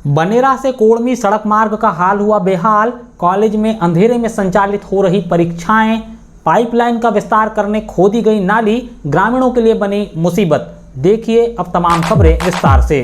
बनेरा से कोड़मी सड़क मार्ग का हाल हुआ बेहाल। कॉलेज में अंधेरे में संचालित हो रही परीक्षाएं, पाइपलाइन का विस्तार करने खोदी गई नाली, ग्रामीणों के लिए बनी मुसीबत। देखिए अब तमाम खबरें विस्तार से।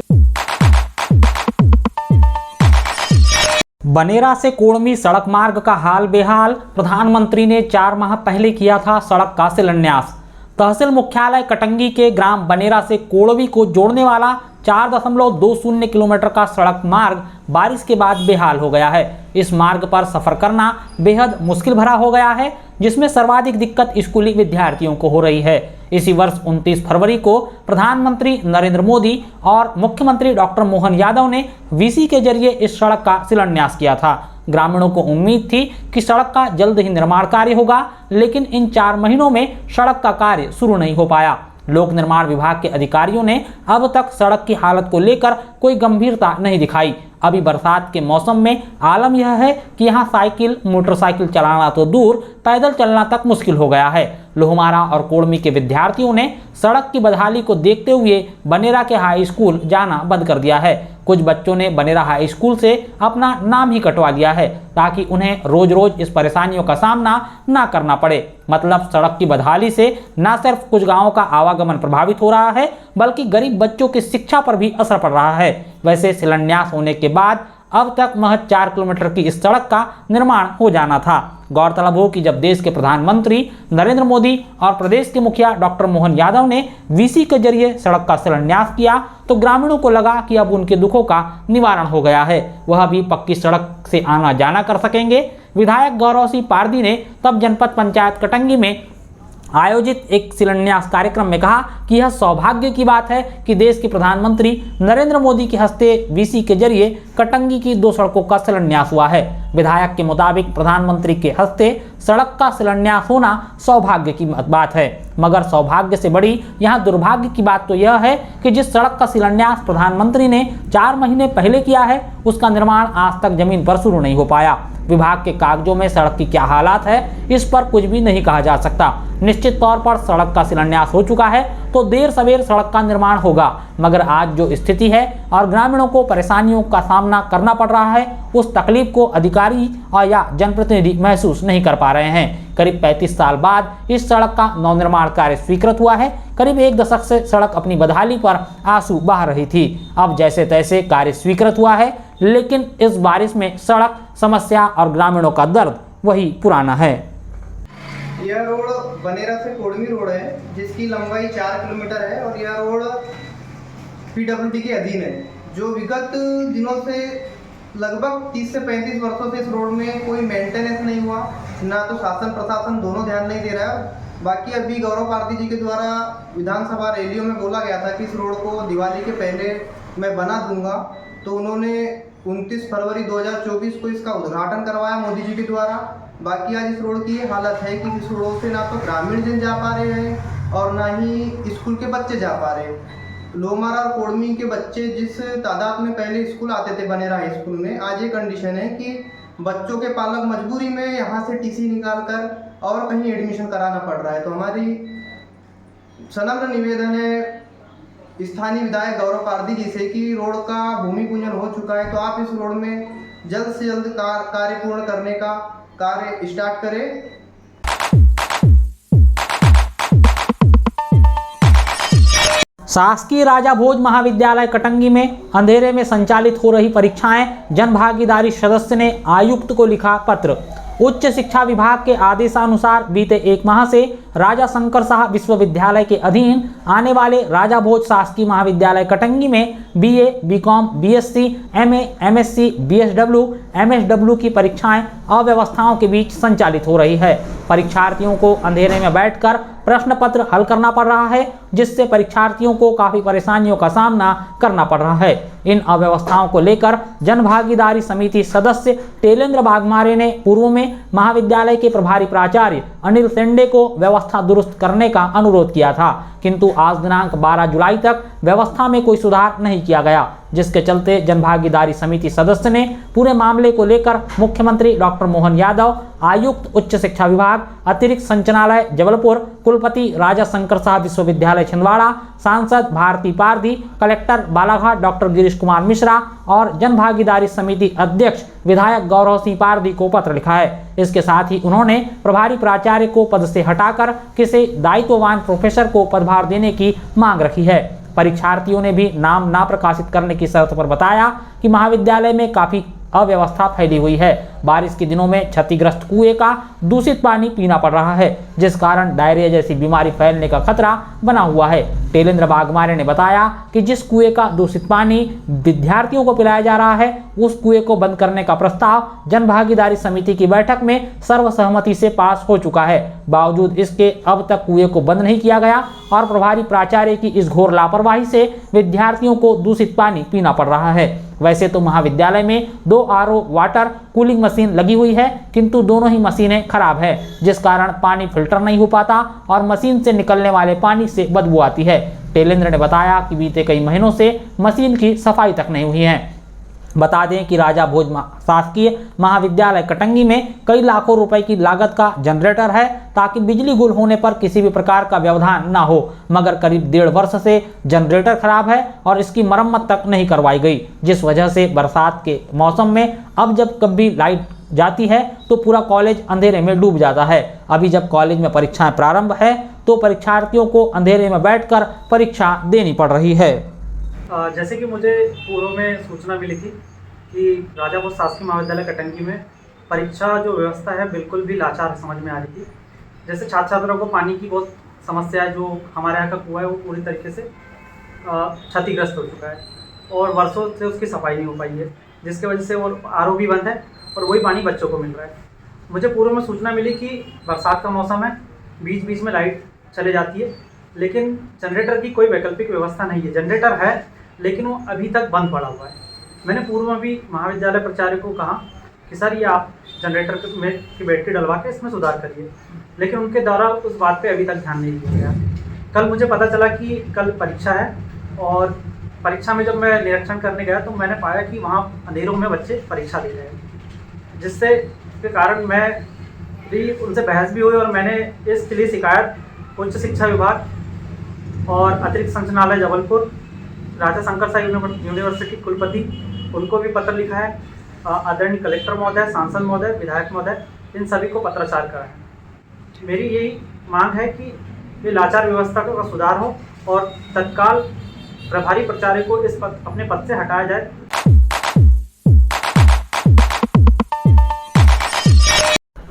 बनेरा से कोड़मी सड़क मार्ग का हाल बेहाल। प्रधानमंत्री ने 4 माह पहले किया था सड़क का शिलान्यास। तहसील मुख्यालय कटंगी के ग्राम बनेरा से कोड़वी को जोड़ने वाला 4.20 किलोमीटर का सड़क मार्ग बारिश के बाद बेहाल हो गया है। इस मार्ग पर सफर करना बेहद मुश्किल भरा हो गया है, जिसमें सर्वाधिक दिक्कत स्कूली विद्यार्थियों को हो रही है। इसी वर्ष 29 फरवरी को प्रधानमंत्री नरेंद्र मोदी और मुख्यमंत्री डॉक्टर मोहन यादव ने वीसी के जरिए इस सड़क का शिलान्यास किया था। ग्रामीणों को उम्मीद थी कि सड़क का जल्द ही निर्माण कार्य होगा, लेकिन इन 4 महीनों में सड़क का कार्य शुरू नहीं हो पाया। लोक निर्माण विभाग के अधिकारियों ने अब तक सड़क की हालत को लेकर कोई गंभीरता नहीं दिखाई। अभी बरसात के मौसम में आलम यह है कि यहाँ साइकिल, मोटरसाइकिल चलाना तो दूर, पैदल चलना तक मुश्किल हो गया है। लोहमारा और कोड़मी के विद्यार्थियों ने सड़क की बदहाली को देखते हुए बनेरा के हाई स्कूल जाना बंद कर दिया है। कुछ बच्चों ने बनेरा हाई स्कूल से अपना नाम ही कटवा लिया है, ताकि उन्हें रोज रोज इस परेशानियों का सामना ना करना पड़े। मतलब सड़क की बदहाली से न सिर्फ कुछ गांवों का आवागमन प्रभावित हो रहा है, बल्कि गरीब बच्चों की शिक्षा पर भी असर पड़ रहा है। वैसे शिलान्यास होने के बाद अब तक महज 4 किलोमीटर की इस सड़क का निर्माण हो जाना था। गौरतलब हो कि जब देश के प्रधानमंत्री नरेंद्र मोदी और प्रदेश के मुखिया डॉक्टर मोहन यादव ने वीसी के जरिए सड़क का शिलान्यास किया, तो ग्रामीणों को लगा कि अब उनके दुखों का निवारण हो गया है, वह भी पक्की सड़क से आना जाना कर सकेंगे। विधायक गौरव सिंह पारदी ने तब जनपद पंचायत कटंगी में आयोजित एक शिलान्यास कार्यक्रम में कहा कि यह सौभाग्य की बात है कि देश के प्रधानमंत्री नरेंद्र मोदी के हस्ते वीसी के जरिए कटंगी की 2 सड़कों का शिलान्यास हुआ है। विधायक के मुताबिक प्रधानमंत्री के हस्ते सड़क का शिलान्यास होना सौभाग्य की बात है, मगर सौभाग्य से बड़ी यहाँ दुर्भाग्य की बात तो यह है कि जिस सड़क का शिलान्यास प्रधानमंत्री ने 4 महीने पहले किया है, उसका निर्माण आज तक जमीन पर शुरू नहीं हो पाया। विभाग के कागजों में सड़क की क्या हालात है, इस पर कुछ भी नहीं कहा जा सकता। निश्चित तौर पर सड़क का शिलान्यास हो चुका है तो देर सवेर सड़क का निर्माण होगा, मगर आज जो स्थिति है और ग्रामीणों को परेशानियों का सामना करना पड़ रहा है, उस तकलीफ को अधिकारी और या जनप्रतिनिधि महसूस नहीं कर पा रहे हैं। करीब 35 साल बाद इस सड़क का नवनिर्माण कार्य स्वीकृत हुआ है। करीब 1 दशक से सड़क अपनी बदहाली पर आंसू बहा रही थी। अब जैसे तैसे कार्य स्वीकृत हुआ है, लेकिन इस बारिश में सड़क समस्या और ग्रामीणों का दर्द वही पुराना है। यह रोड बनेरा से कोड़मी रोड है, जिसकी लंबाई 4 किलोमीटर है और यह रोड पीडब्ल्यूडी के अधीन है, जो विगत दिनों से लगभग 30 से 35 वर्षों से इस रोड में कोई मेंटेनेंस नहीं हुआ, ना तो शासन प्रशासन दोनों ध्यान नहीं दे रहा है। बाकी अभी गौरव पारदी जी के द्वारा विधानसभा रैलियों में बोला गया था कि इस रोड को दिवाली के पहले मैं बना दूंगा, तो उन्होंने 29 फरवरी 2024 को इसका उद्घाटन करवाया मोदी जी के द्वारा। बाकी आज इस रोड की ये हालत है कि इस रोड से ना तो ग्रामीण जन जा पा रहे हैं और ना ही स्कूल के बच्चे जा पा रहे हैं। लोहमारा और कोड़मी के बच्चे जिस तादाद में पहले स्कूल आते थे बनेरा हाई स्कूल में, आज ये कंडीशन है कि बच्चों के पालक मजबूरी में यहाँ से टीसी निकाल कर और कहीं एडमिशन कराना पड़ रहा है। तो हमारी सनम्र निवेदन है स्थानीय विधायक गौरव पारदी जी से कि रोड का भूमि पूजन हो चुका है, तो आप इस रोड में जल्द से जल्द कार्य पूर्ण करने का कार्य स्टार्ट करें। शासकीय राजा भोज महाविद्यालय कटंगी में अंधेरे में संचालित हो रही परीक्षाएं, जनभागीदारी सदस्य ने आयुक्त को लिखा पत्र। उच्च शिक्षा विभाग के आदेशानुसार बीते 1 माह से राजा शंकर शाह विश्वविद्यालय के अधीन आने वाले राजा भोज शासकीय महाविद्यालय कटंगी में BA, BCom, BSc, MA, MSc, BSW, MSW की परीक्षाएं अव्यवस्थाओं के बीच संचालित हो रही है। परीक्षार्थियों को अंधेरे में बैठकर प्रश्न पत्र हल करना पड़ रहा है, जिससे परीक्षार्थियों को काफी परेशानियों का सामना करना पड़ रहा है। इन अव्यवस्थाओं को लेकर जनभागीदारी समिति सदस्य टेलेंद्र बागमारे ने पूर्व में महाविद्यालय के प्रभारी प्राचार्य अनिल सेंडे को व्यवस्था दुरुस्त करने का अनुरोध किया था, किंतु आज दिनांक 12 जुलाई तक व्यवस्था में कोई सुधार नहीं किया गया, जिसके चलते जनभागीदारी समिति सदस्य ने पूरे मामले को लेकर मुख्यमंत्री डॉक्टर मोहन यादव, आयुक्त उच्च शिक्षा विभाग, अतिरिक्त संचालय जबलपुर, कुलपति राजा शंकर साहब विश्वविद्यालय छिंदवाड़ा, सांसद भारती पारधी, कलेक्टर बालाघाट डॉक्टर गिरीश कुमार मिश्रा और जनभागीदारी समिति अध्यक्ष विधायक गौरव सिंह पारधी को पत्र लिखा है। इसके साथ ही उन्होंने प्रभारी प्राचार्य को पद से हटाकर किसी दायित्ववान प्रोफेसर को पदभार देने की मांग रखी है। परीक्षार्थियों ने भी नाम ना प्रकाशित करने की शर्त पर बताया कि महाविद्यालय में काफी अव्यवस्था फैली हुई है। बारिश के दिनों में क्षतिग्रस्त कुएं का दूषित पानी पीना पड़ रहा है, जिस कारण डायरिया जैसी बीमारी फैलने का खतरा बना हुआ है। टेलेंद्र बागमारे ने बताया कि जिस कुएं का दूषित पानी विद्यार्थियों को पिलाया जा रहा है, उस कुएं को बंद करने का प्रस्ताव जनभागीदारी समिति की बैठक में सर्वसहमति से पास हो चुका है। बावजूद इसके अब तक कुएं को बंद नहीं किया गया और प्रभारी प्राचार्य की इस घोर लापरवाही से विद्यार्थियों को दूषित पानी पीना पड़ रहा है। वैसे तो महाविद्यालय में 2 RO वाटर कूलिंग मशीन लगी हुई है, किंतु दोनों ही मशीनें खराब है, जिस कारण पानी फिल्टर नहीं हो पाता और मशीन से निकलने वाले पानी से बदबू आती है। टेलेंद्र ने बताया कि बीते कई महीनों से मशीन की सफाई तक नहीं हुई है। बता दें कि राजा भोज शासकीय महाविद्यालय कटंगी में कई लाखों रुपए की लागत का जनरेटर है, ताकि बिजली गुल होने पर किसी भी प्रकार का व्यवधान ना हो, मगर करीब 1.5 वर्ष से जनरेटर खराब है और इसकी मरम्मत तक नहीं करवाई गई, जिस वजह से बरसात के मौसम में अब जब कभी लाइट जाती है तो पूरा कॉलेज अंधेरे में डूब जाता है। अभी जब कॉलेज में परीक्षाएं प्रारंभ है तो परीक्षार्थियों को अंधेरे में बैठकर परीक्षा देनी पड़ रही है। जैसे कि मुझे पूर्व में सूचना मिली थी कि राजा भोज शासकीय महाविद्यालय कटंगी में परीक्षा जो व्यवस्था है बिल्कुल भी लाचार समझ में आ रही थी। जैसे छात्र छात्राओं को पानी की बहुत समस्या है, जो हमारे यहाँ का कुआं है वो पूरी तरीके से क्षतिग्रस्त हो चुका है और वर्षों से उसकी सफाई नहीं हो पाई है, जिसकी वजह से वो RO भी बंद है और वही पानी बच्चों को मिल रहा है। मुझे पूर्व में सूचना मिली कि बरसात का मौसम है, बीच बीच में लाइट चले जाती है, लेकिन जनरेटर की कोई वैकल्पिक व्यवस्था नहीं है। जनरेटर है लेकिन वो अभी तक बंद पड़ा हुआ है। मैंने पूर्व में भी महाविद्यालय प्राचार्य को कहा कि सर ये आप जनरेटर में की बैटरी डलवा के इसमें सुधार करिए, लेकिन उनके द्वारा उस बात पे अभी तक ध्यान नहीं दिया गया। कल मुझे पता चला कि कल परीक्षा है और परीक्षा में जब मैं निरीक्षण करने गया तो मैंने पाया कि वहाँ अंधेरों में बच्चे परीक्षा दे रहे हैं, जिससे के कारण मैं भी उनसे बहस भी हुई और मैंने इसके लिए शिकायत उच्च शिक्षा विभाग और अतिरिक्त संचालय जबलपुर, राजा शंकर साहब यूनिवर्सिटी कुलपति, उनको भी पत्र लिखा है। आदरणीय कलेक्टर महोदय, सांसद महोदय, विधायक महोदय, इन सभी को पत्राचार करा है। मेरी यही मांग है कि ये लाचार व्यवस्था का सुधार हो और तत्काल प्रभारी प्राचार्य को इस अपने पद से हटाया जाए।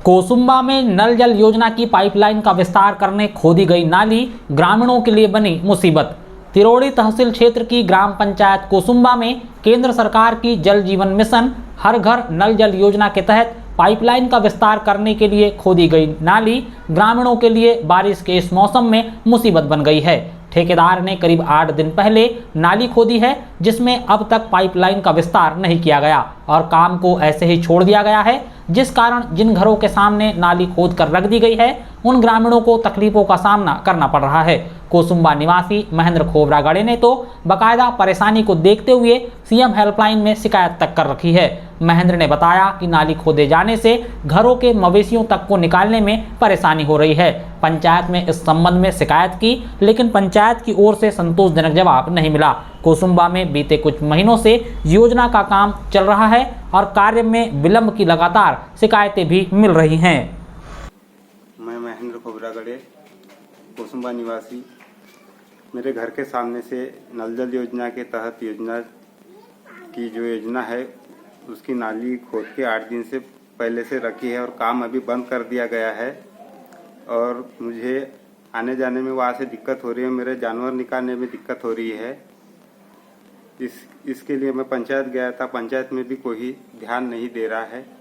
कोसुंबा में नल जल योजना की पाइपलाइन का विस्तार करने खोदी गई नाली ग्रामीणों के लिए बनी मुसीबत। तिरोड़ी तहसील क्षेत्र की ग्राम पंचायत कोसुंबा में केंद्र सरकार की जल जीवन मिशन हर घर नल जल योजना के तहत पाइपलाइन का विस्तार करने के लिए खोदी गई नाली ग्रामीणों के लिए बारिश के इस मौसम में मुसीबत बन गई है। ठेकेदार ने करीब 8 दिन पहले नाली खोदी है, जिसमें अब तक पाइपलाइन का विस्तार नहीं किया गया और काम को ऐसे ही छोड़ दिया गया है, जिस कारण जिन घरों के सामने नाली खोद कर रख दी गई है उन ग्रामीणों को तकलीफों का सामना करना पड़ रहा है। कोसुंबा निवासी महेंद्र खोबरागड़े ने तो बाकायदा परेशानी को देखते हुए सीएम हेल्पलाइन में शिकायत तक कर रखी है। महेंद्र ने बताया कि नाली खोदे जाने से घरों के मवेशियों तक को निकालने में परेशानी हो रही है। पंचायत में इस संबंध में शिकायत की, लेकिन पंचायत की ओर से संतोषजनक जवाब नहीं मिला। कोसुंबा में बीते कुछ महीनों से योजना का काम चल रहा है और कार्य में विलंब की लगातार शिकायतें भी मिल रही हैं। मैं महेंद्र खोबरागड़े, कोसुंबा निवासी। मेरे घर के सामने से नल जल योजना के तहत योजना है उसकी नाली खोद के 8 दिन से पहले से रखी है और काम अभी बंद कर दिया गया है और मुझे आने जाने में वहाँ से दिक्कत हो रही है, मेरे जानवर निकालने में दिक्कत हो रही है। इसके लिए मैं पंचायत गया था, पंचायत में भी कोई ध्यान नहीं दे रहा है।